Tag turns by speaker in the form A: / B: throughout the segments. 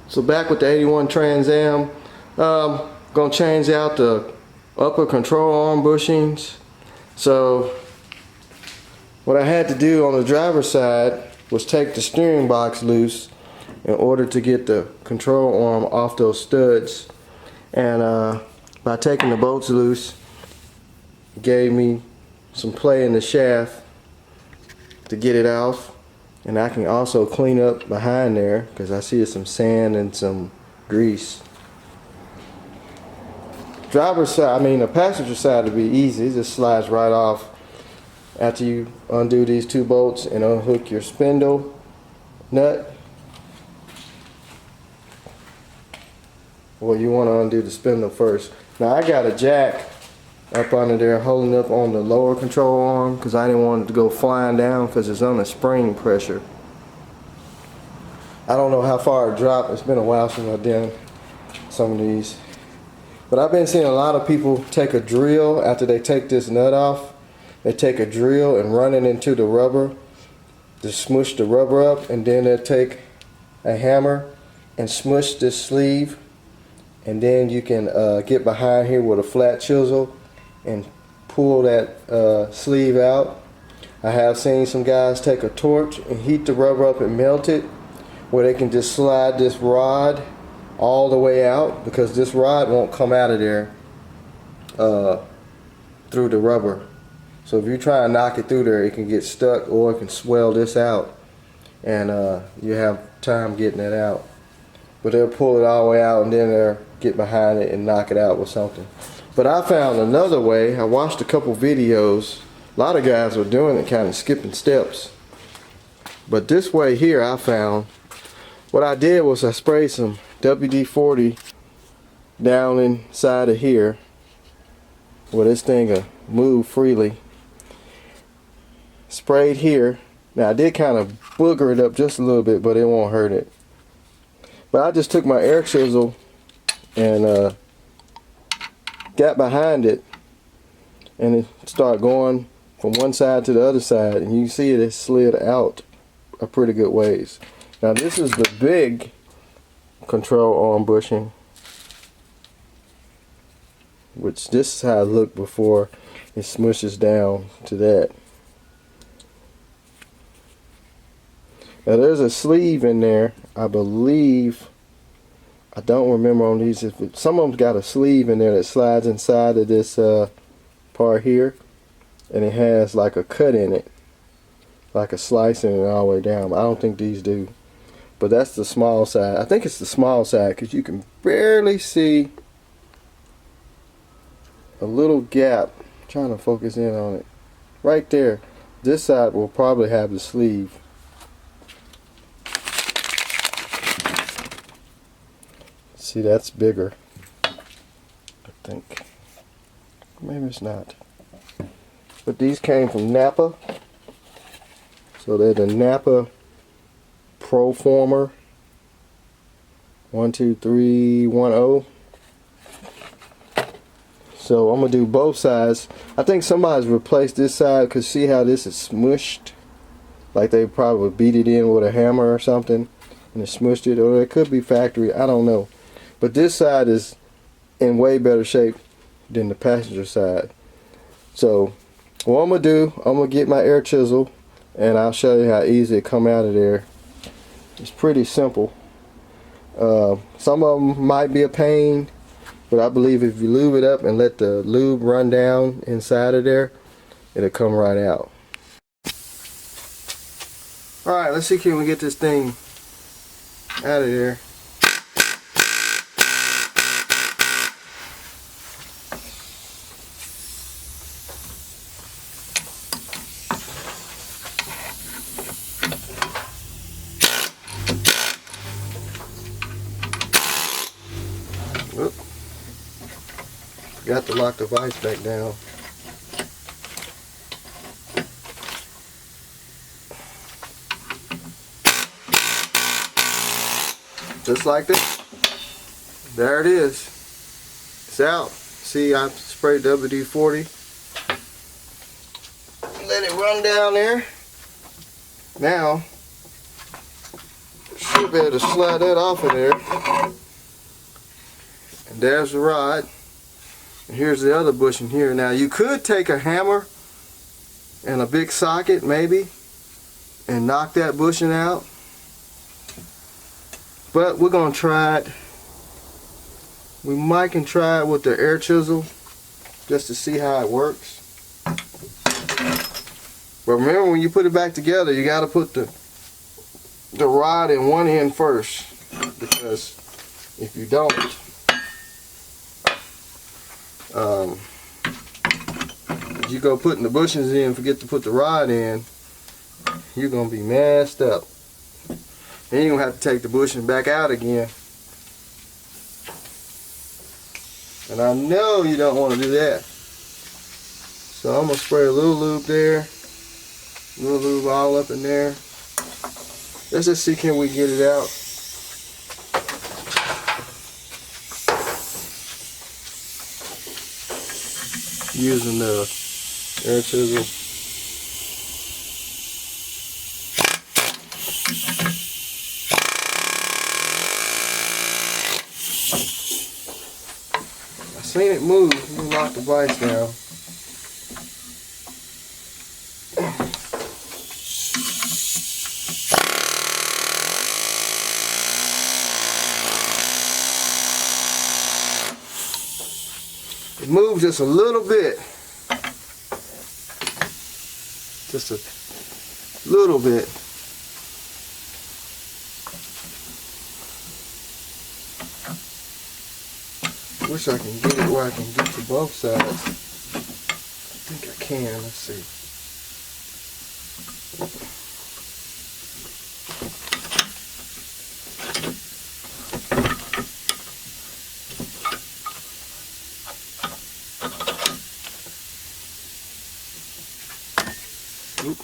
A: So back with the 81 Trans Am, gonna change out the upper control arm bushings. So what I had to do on the driver's side was take the steering box loose in order to get the control arm off those studs. And by taking the bolts loose, it gave me some play in the shaft to get it off. And I can also clean up behind there because I see some sand and some grease. Driver's side, the passenger side would be easy. It just slides right off after you undo these two bolts and unhook your spindle nut. Well, you want to undo the spindle first. Now I got a jack up under there holding up on the lower control arm because I didn't want it to go flying down because it's under spring pressure. I don't know how far it dropped. It's been a while since I've done some of these. But I've been seeing a lot of people take a drill after they take this nut off. They take a drill and run it into the rubber to smush the rubber up, and then they'll take a hammer and smush this sleeve, and then you can get behind here with a flat chisel and pull that sleeve out. I have seen some guys take a torch and heat the rubber up and melt it, where they can just slide this rod all the way out, because this rod won't come out of there through the rubber. So if you try and knock it through there, it can get stuck, or it can swell this out, and you have time getting it out. But they'll pull it all the way out, and then they'll get behind it and knock it out with something. But I found another way. I watched a couple videos. A lot of guys were doing it, kind of skipping steps. But this way here, I found, what I did was I sprayed some WD-40 down inside of here where this thing will move freely. Sprayed here. Now I did kind of booger it up just a little bit, but it won't hurt it. But I just took my air chisel and got behind it, and it started going from one side to the other side, and you can see it slid out a pretty good ways. Now this is the big control arm bushing, which this is how it looked before it smushes down to that. Now there's a sleeve in there, I believe. I don't remember on these. Some of them's got a sleeve in there that slides inside of this part here, and it has like a cut in it, like a slicing it all the way down. I don't think these do. But that's the small side. I think it's the small side because you can barely see a little gap. I'm trying to focus in on it. Right there. This side will probably have the sleeve. See, that's bigger, I think. Maybe it's not. But these came from Napa. So they're the Napa Proformer 12310. So I'm gonna do both sides. I think somebody's replaced this side, because see how this is smushed, like they probably beat it in with a hammer or something and it smushed it, or it could be factory, I don't know. But this side is in way better shape than the passenger side. So what I'm gonna do, I'm gonna get my air chisel and I'll show you how easy it come out of there. It's pretty simple. Some of them might be a pain, but I believe if you lube it up and let the lube run down inside of there, it'll come right out. Alright, let's see, can we get this thing out of there. Oop. Got to lock the vise back down. Just like this. There it is. It's out. See, I sprayed WD-40. Let it run down there. Now, You'll be able to slide that off of there. And there's the rod. And here's the other bushing here. Now you could take a hammer and a big socket maybe and knock that bushing out. But we're going to try it. We might can try it with the air chisel just to see how it works. But remember, when you put it back together, you got to put the rod in one end first, because if you don't, you go putting the bushings in, forget to put the rod in, you're going to be messed up. Then you're going to have to take the bushing back out again. And I know you don't want to do that. So I'm going to spray a little lube there. A little lube all up in there. Let's just see, can we get it out? Using the air chisel. I seen it move. Let me lock the vise down. It moves just a little bit. Just a little bit. Wish I can get it where I can get to both sides. I think I can. Let's see. Oop.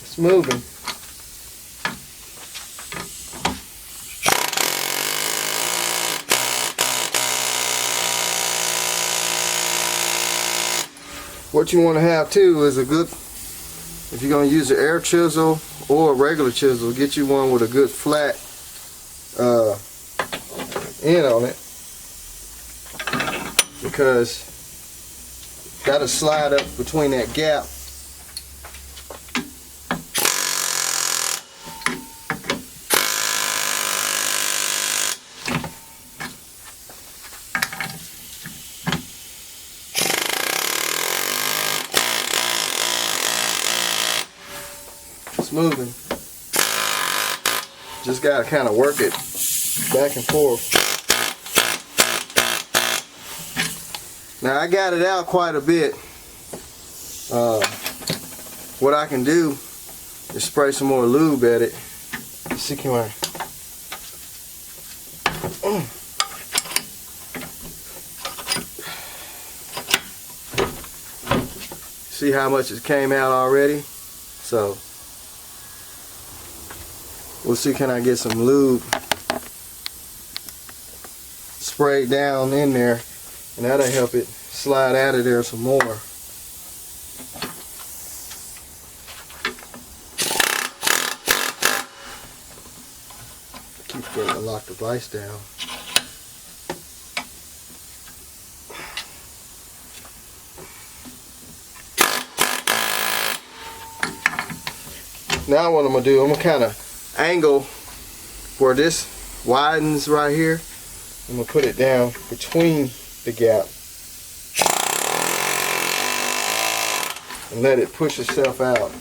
A: It's moving. What you want to have too is a good, if you're going to use an air chisel or a regular chisel, get you one with a good flat end on it, because that'll slide up between that gap. It's moving. Just gotta kind of work it back and forth. Now I got it out quite a bit. What I can do is spray some more lube at it. Let's see, can I? See how much it came out already? So we'll see, can I get some lube sprayed down in there, and that'll help it slide out of there some more. Keep forgetting to lock the vise down. Now what I'm going to do, I'm going to kind of angle where this widens right here. I'm going to put it down between the gap and let it push itself out.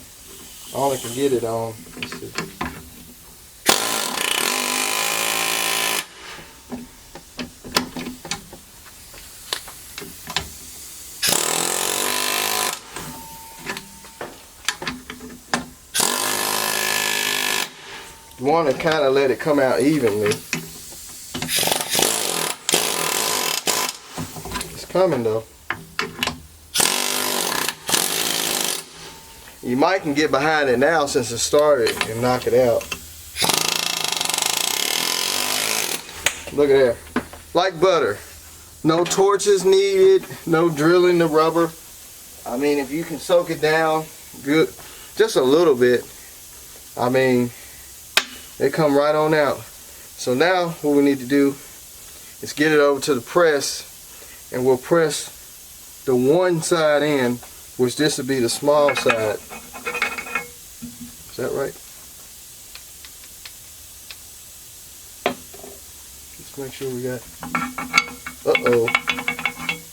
A: All I can get it on. Let's see. You want to kind of let it come out evenly. It's coming though. You might can get behind it now since it started and knock it out. Look at there. Like butter. No torches needed, no drilling the rubber. I mean, if you can soak it down good, just a little bit, I mean, they come right on out. So now what we need to do is get it over to the press, and we'll press the one side in, which this would be the small side. Is that right? Let's make sure we got, uh-oh,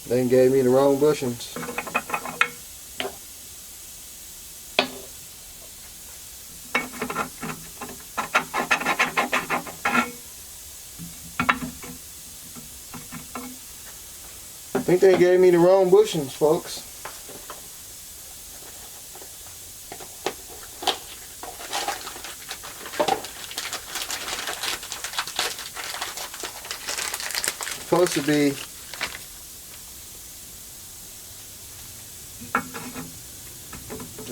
A: they gave me the wrong bushings. I think they gave me the wrong bushings, folks. Supposed to be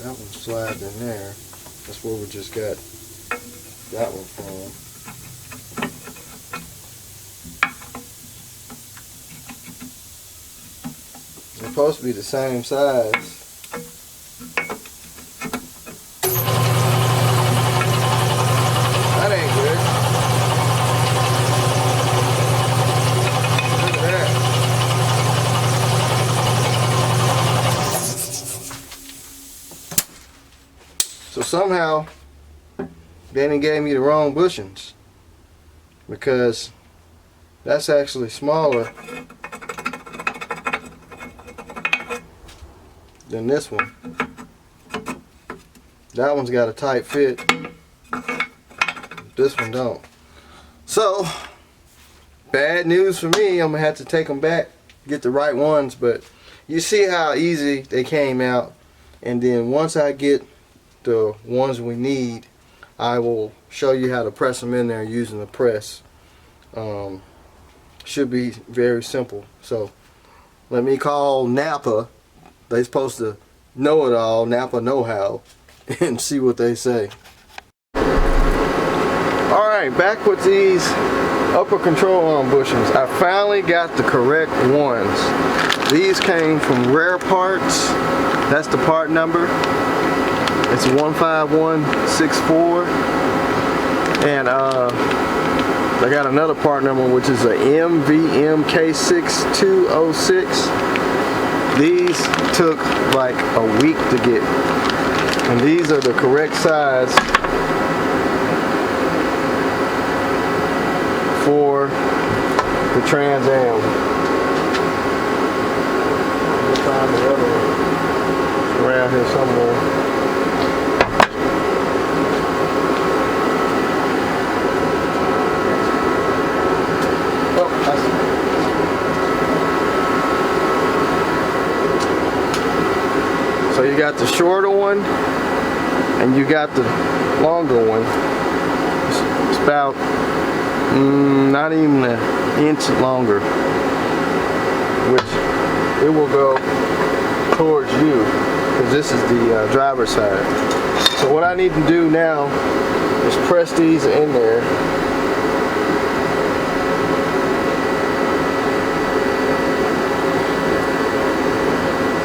A: that one slide in there. That's where we just got that one from. They're supposed to be the same size. That ain't good. Look at that. So somehow Danny gave me the wrong bushings, because that's actually smaller than this one. That one's got a tight fit. This one don't. So, bad news for me. I'm gonna have to take them back, get the right ones. But you see how easy they came out. And then once I get the ones we need, I will show you how to press them in there using the press. Should be very simple. So, let me call Napa. They're supposed to know it all, Napa know-how, and see what they say. Alright, back with these upper control arm bushings. I finally got the correct ones. These came from Rare Parts. That's the part number. It's 15164. And I got another part number, which is a MVMK6206. These took like a week to get, and these are the correct size for the Trans Am. We'll find the other one around here somewhere. Oh, I see. So you got the shorter one and you got the longer one. It's about not even an inch longer, which it will go towards you, because this is the driver's side. So what I need to do now is press these in there.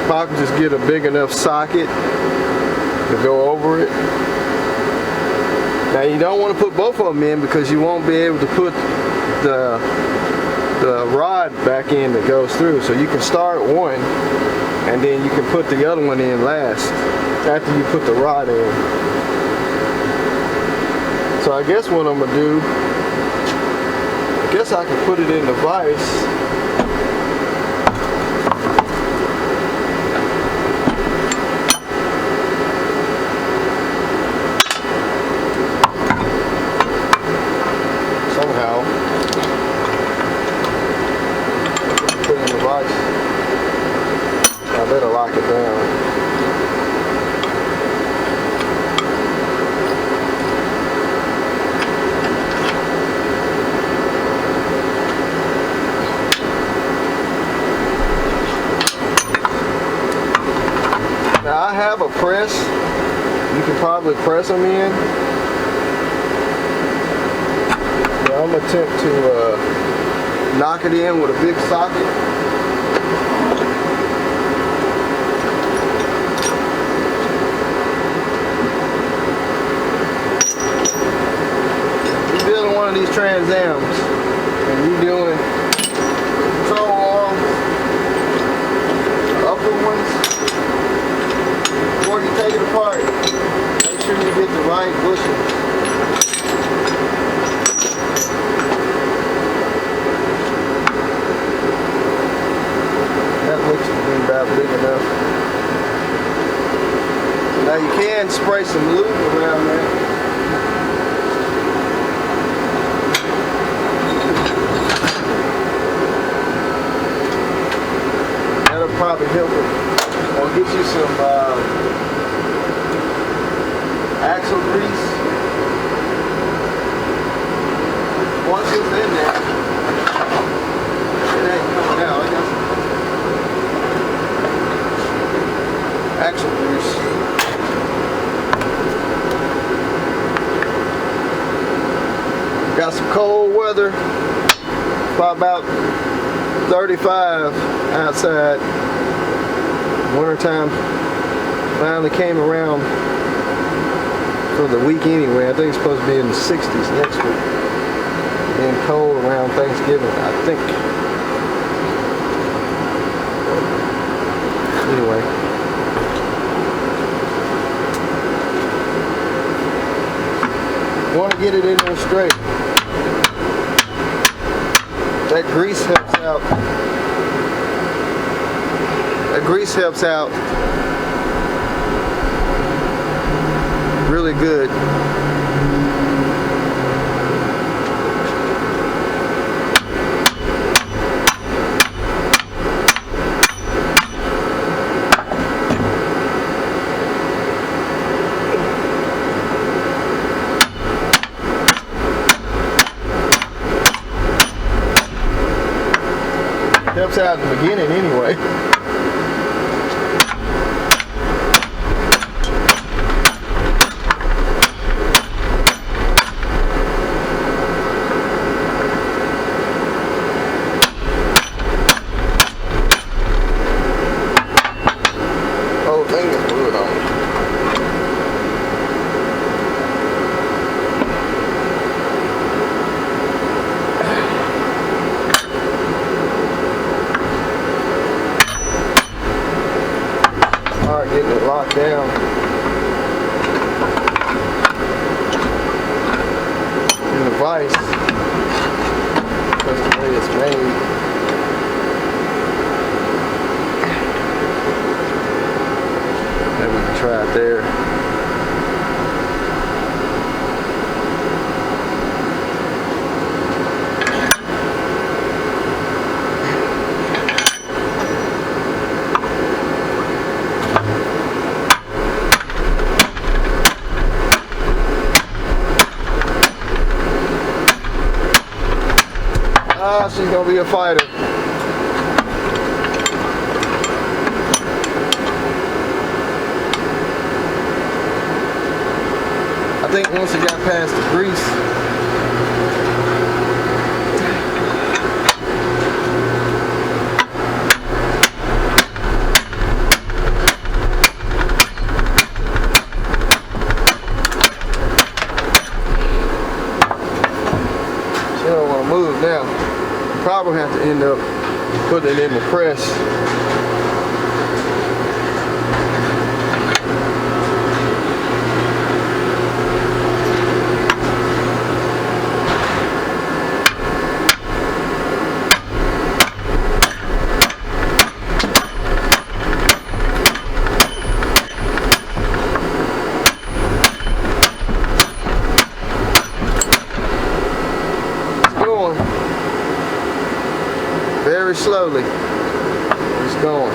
A: If I can just get a big enough socket to go over it. Now you don't want to put both of them in, because you won't be able to put the rod back in that goes through. So you can start one and then you can put the other one in last after you put the rod in. So I guess what I'm going to do, I guess I can put it in the vise. I better lock it down. Now I have a press. You can probably press them in. Yeah. I'm gonna attempt to knock it in with a big socket. You're building one of these Trans Ams, and you're doing control arms, upper ones. Before you take it apart, make sure you get the right bushings. That looks to be about big enough. Now you can spray some lube around there. That'll probably help it. I'll get you some axle grease. Once it's in there, it ain't coming out. I got some axle grease. Got some cold weather. Probably about 35 outside. Wintertime finally came around for the week anyway. I think it's supposed to be in the 60s next week. Being cold around Thanksgiving, I think. Anyway. Want to get it in there straight. That grease helps out. That grease helps out really good. Helps out in the beginning anyway. Getting it locked down. In the vise. That's the way it's made. Maybe we can try it there. She's gonna be a fighter. I think once it got past the grease, she don't want to move now. Probably have to end up putting it in the press. It's going. Very slowly, it's going.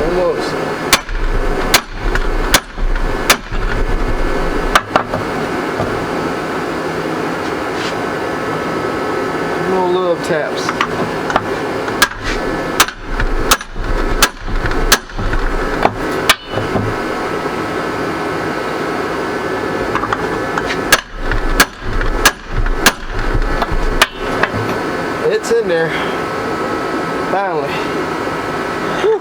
A: Almost. taps. It's in there, finally. Whew.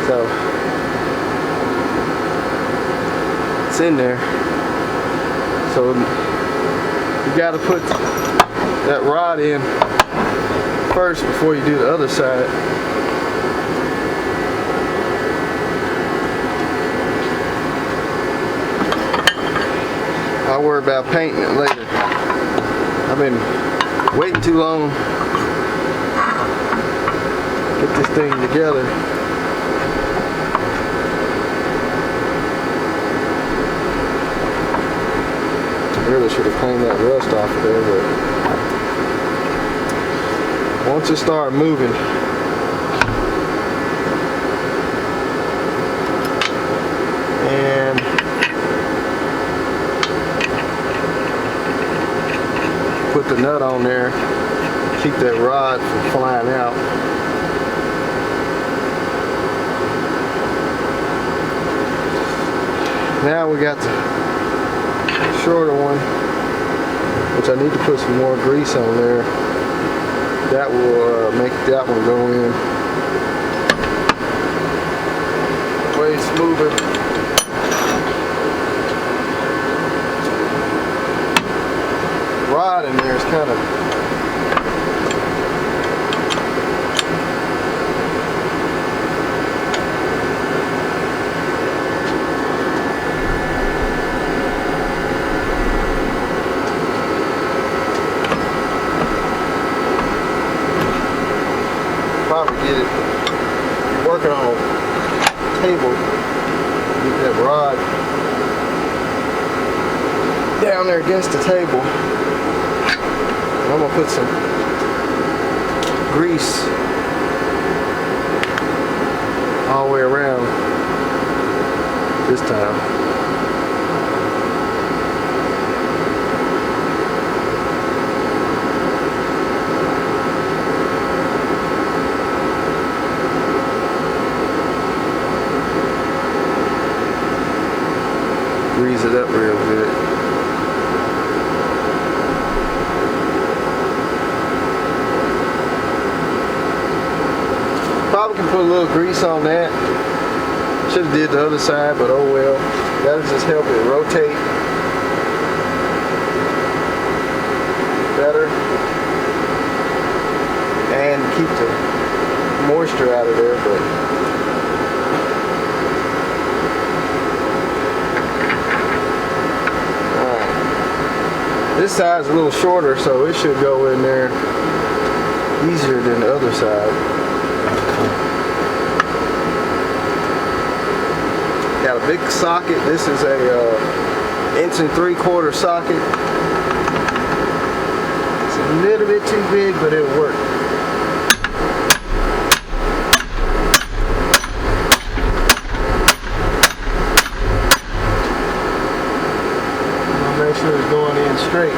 A: So, it's in there. So, you gotta put that rod in first before you do the other side. I'll worry about painting it later. I've been waiting too long to get this thing together. I really should have cleaned that rust off of there, but once it started moving, and put the nut on there, keep that rod from flying out. Now we got the shorter one, which I need to put some more grease on there. That will make that one go in. The way it's moving. Rod in there is kind of probably get it working on a table, get that rod down there against the table. I'm gonna put some grease all the way around this time. Grease it up real good. Probably can put a little grease on that. Should have did the other side, but oh well. That'll just help it rotate better and keep the moisture out of there. But alright, this side's a little shorter, so it should go in there easier than the other side. Got a big socket. This is a 1 3/4 inch socket. It's a little bit too big, but it'll work. I'll make sure it's going in straight.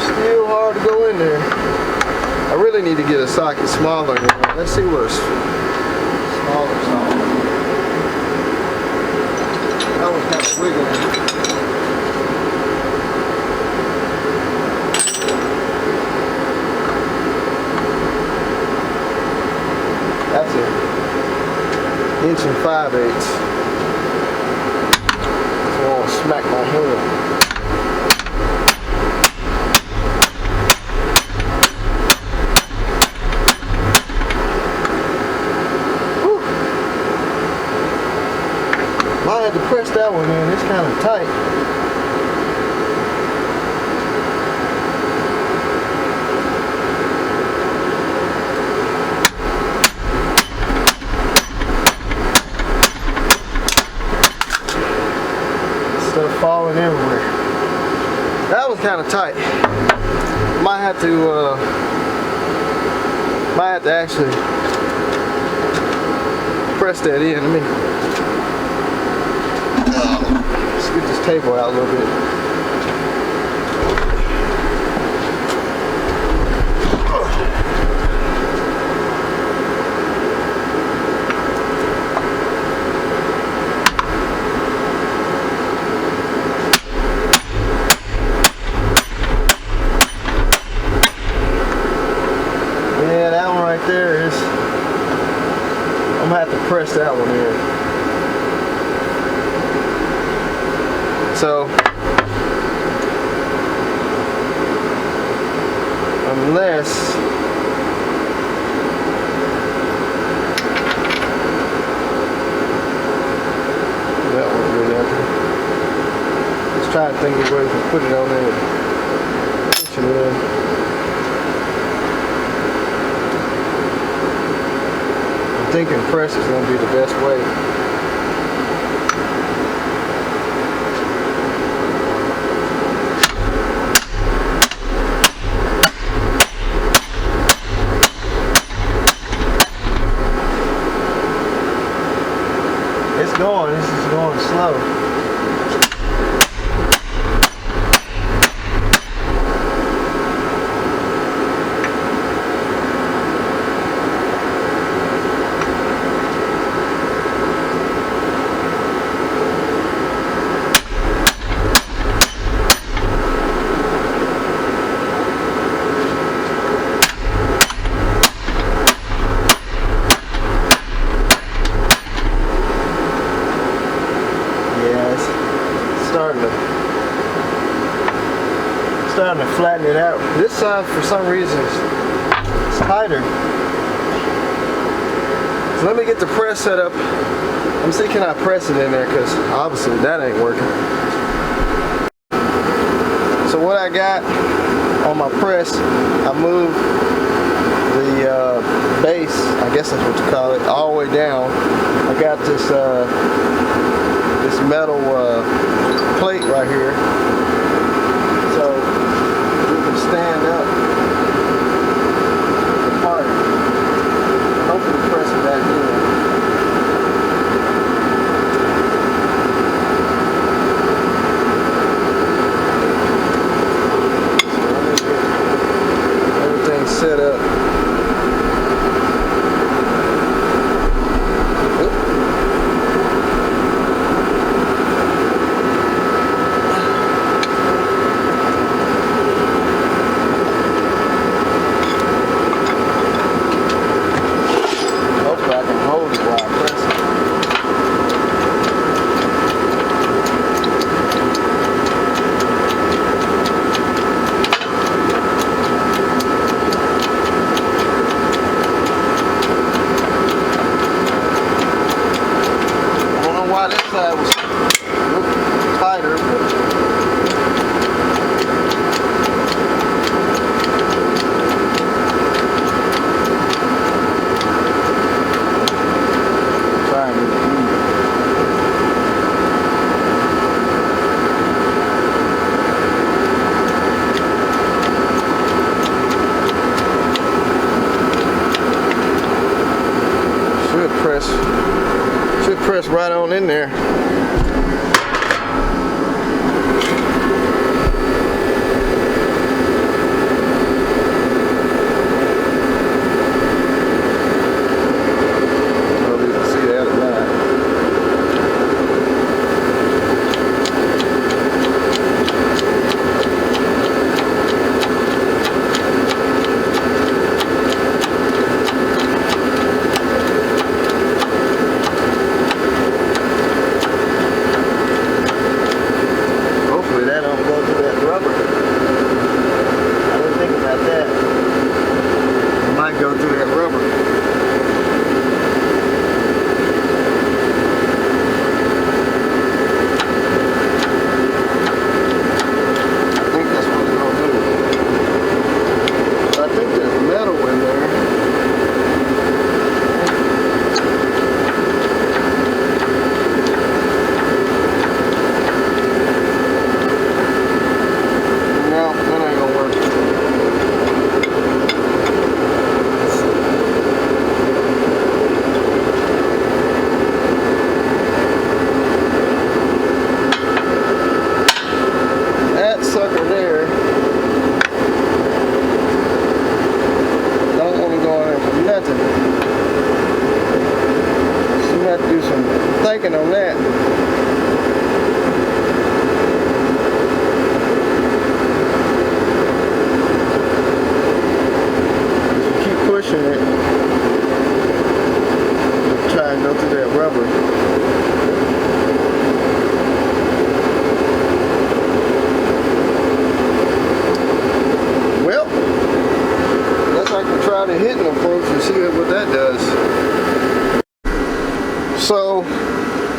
A: Still hard to go in there. I really need to get a socket smaller than that. Let's see where smaller socket. That one's kind of wiggling. That's it. 1 5/8. So I want to smack my hand. I had to press that one in, it's kind of tight. Stuff falling everywhere. That was kind of tight. Might have to actually press that in. Let me let's get this table out a little bit. Yeah, that one right there is, I'm gonna have to press that one in. So, unless that one really up. Let's try to think of where we can put it on there. Push it in. I'm thinking press is going to be the best way. It's going, this is going slow. Starting to flatten it out. This side, for some reason, it's tighter. So let me get the press set up. Let me see, can I press it in there? Because obviously that ain't working. So what I got on my press, I moved the base, I guess that's what you call it, all the way down. I got this this metal plate right here. Stand up apart. Hopefully press it back in. So let me get everything set up. That was tighter, but trying to should press right on in there.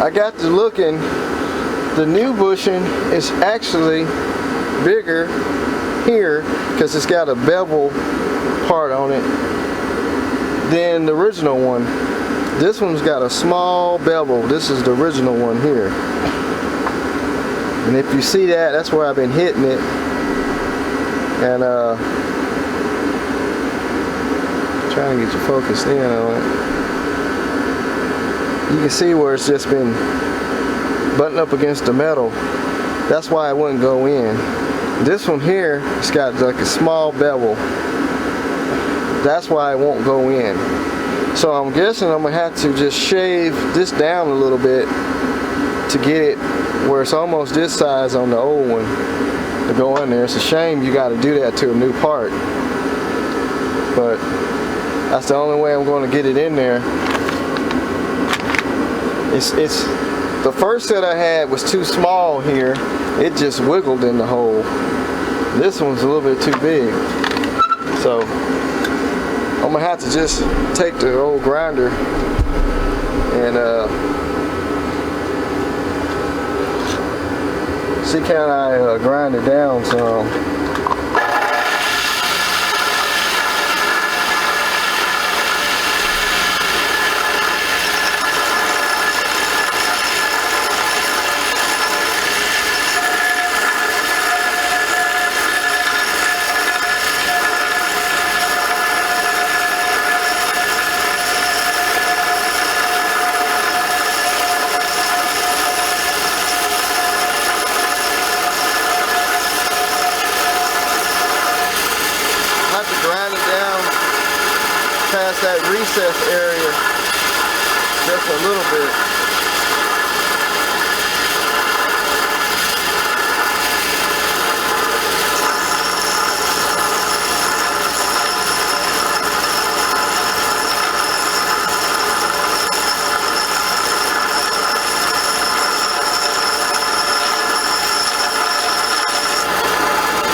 A: I got to looking, the new bushing is actually bigger here because it's got a bevel part on it than the original one. This one's got a small bevel. This is the original one here. And if you see that, that's where I've been hitting it. And trying to get you focused in on it. You can see where it's just been buttoned up against the metal. That's why it wouldn't go in. This one here, it's got like a small bevel. That's why it won't go in. So I'm guessing I'm gonna have to just shave this down a little bit to get it where it's almost this size on the old one to go in there. It's a shame you got to do that to a new part, but that's the only way I'm going to get it in there. It's the first set I had was too small here. It just wiggled in the hole. This one's a little bit too big. So I'm gonna have to just take the old grinder and see can I grind it down some. Past that recess area just a little bit.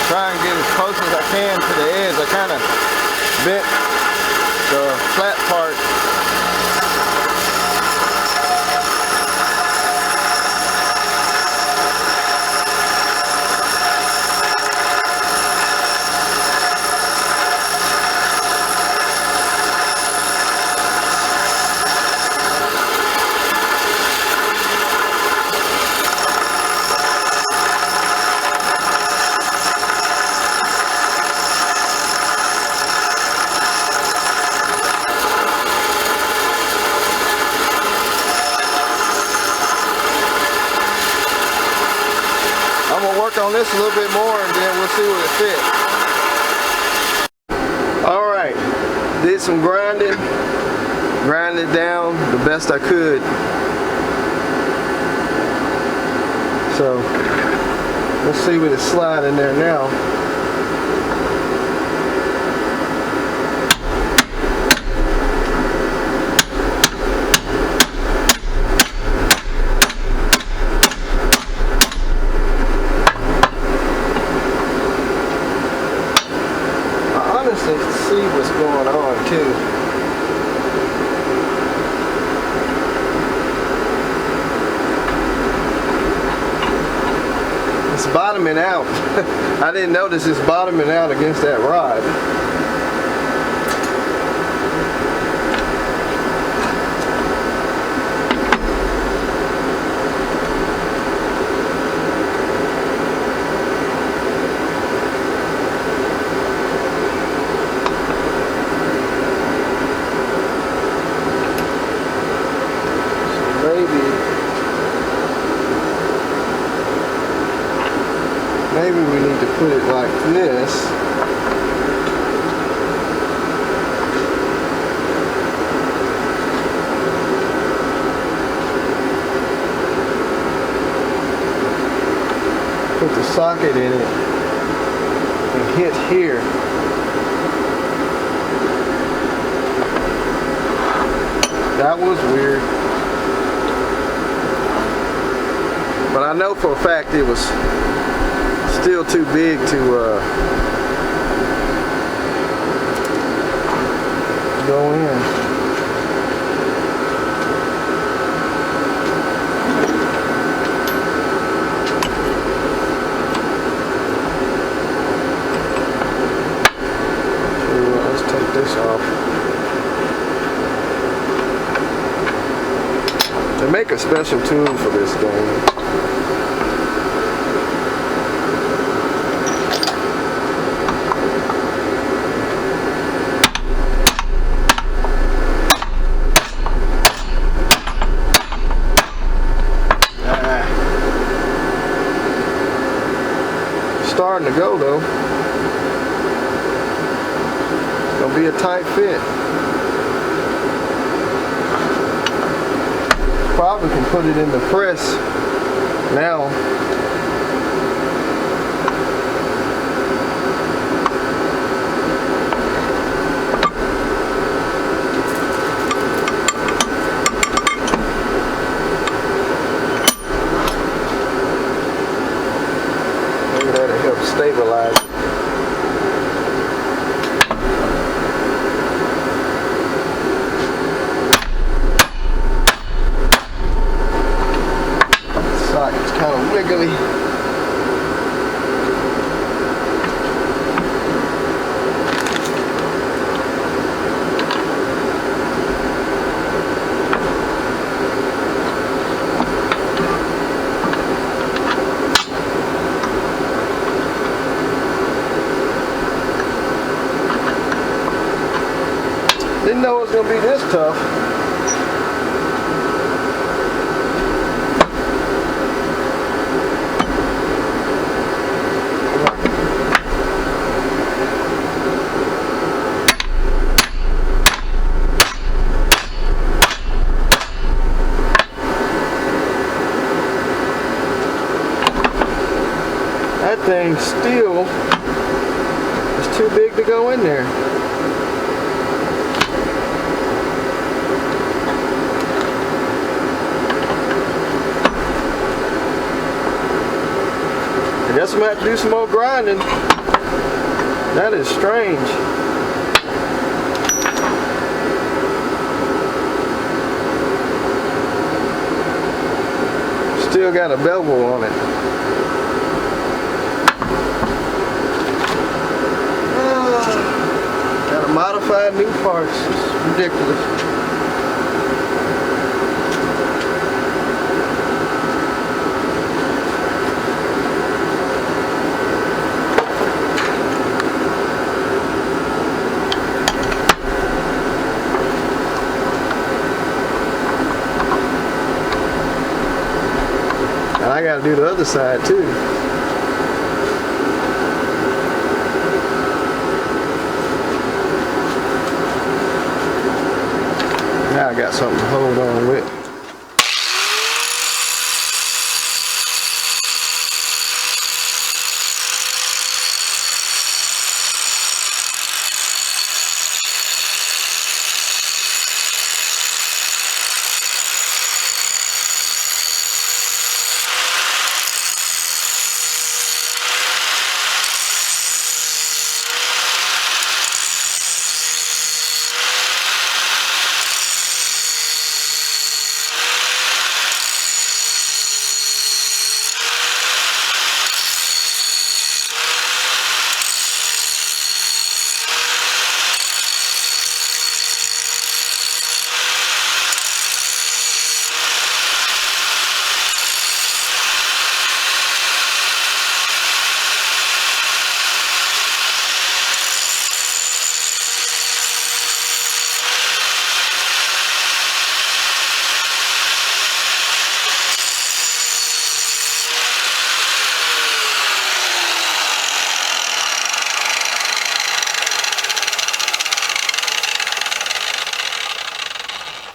A: Try and get as close as I can to the edge. I kind of bent the flat part. On this a little bit more and then we'll see what it fits. Alright, did some grinding, grinded down the best I could. So we'll see what it's sliding there now. To see what's going on too. It's bottoming out. I didn't notice it's bottoming out against that rod. Maybe we need to put it like this. Put the socket in it and hit here. That was weird. But I know for a fact it was still too big to go in. make a special tool for this thing. Starting to go though. It's gonna be a tight fit. Probably can put it in the press now. Maybe that'll help stabilize it. It's kind of wiggly. Didn't know it was going to be this tough. That thing still is too big to go in there. I guess I'm gonna have to do some more grinding. That is strange. Still got a bevel on it. Gotta modify new parts. It's ridiculous. And I gotta do the other side too. Now I got something to hold on with.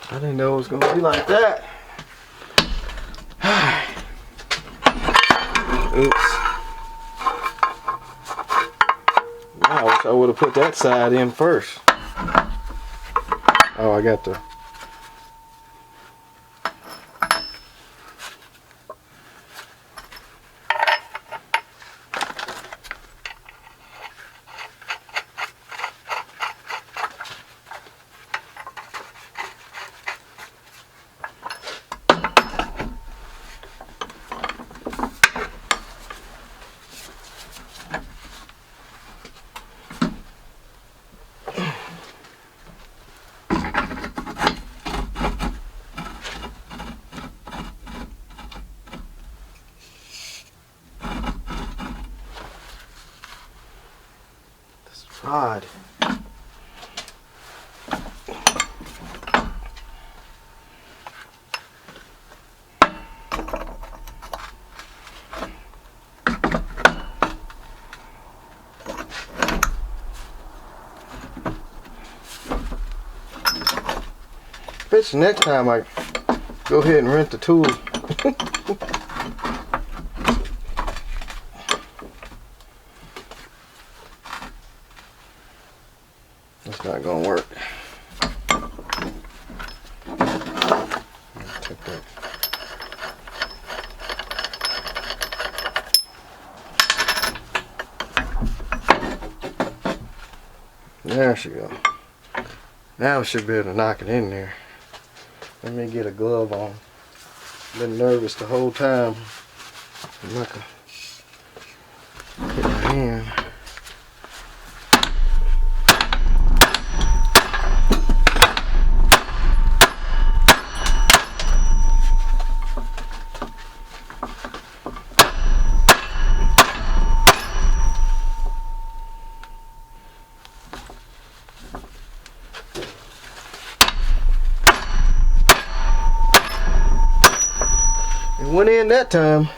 A: I didn't know it was gonna be like that. Oops. I wish I would have put that side in first. Oh, I got the odd. Bitch, next time I go ahead and rent the tool. It's not gonna work. Take that. There she go. Now I should be able to knock it in there. Let me get a glove on. Been nervous the whole time. I'm not gonna hit my hand. It went in that time.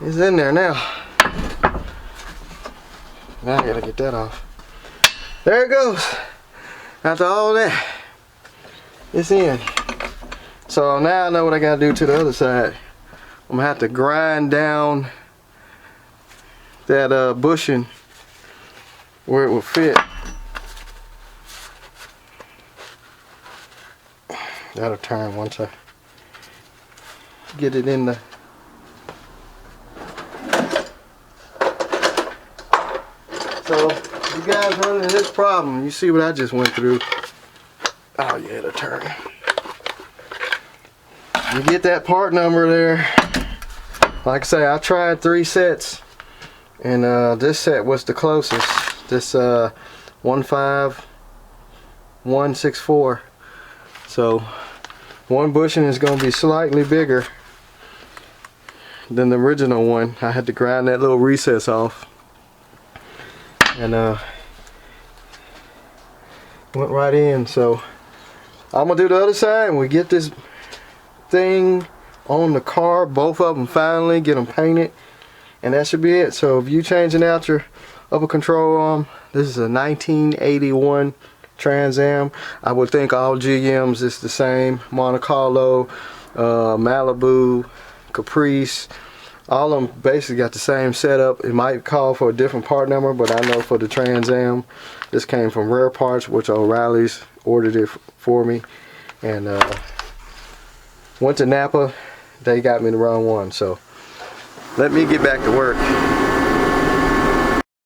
A: It's in there now. Now I gotta get that off. There it goes. After all that, it's in. So now I know what I gotta do to the other side. I'm gonna have to grind down that bushing where it will fit. That'll turn once I get it in the so you guys run into this problem, you see what I just went through. Oh yeah, it'll turn. You get that part number there. Like I say, I tried 3 sets and this set was the closest. This 15164. So one bushing is going to be slightly bigger than the original one. I had to grind that little recess off, and went right in. So I'm gonna do the other side, and we get this thing on the car, both of them finally, get them painted, and that should be it. So if you changing out your upper control arm, this is a 1981 Trans Am. I would think all GMs is the same. Monte Carlo, Malibu, Caprice, all of them basically got the same setup. It might call for a different part number, but I know for the Trans Am, this came from Rare Parts, which O'Reilly's ordered it for me, and went to Napa. They got me the wrong one, so let me get back to work.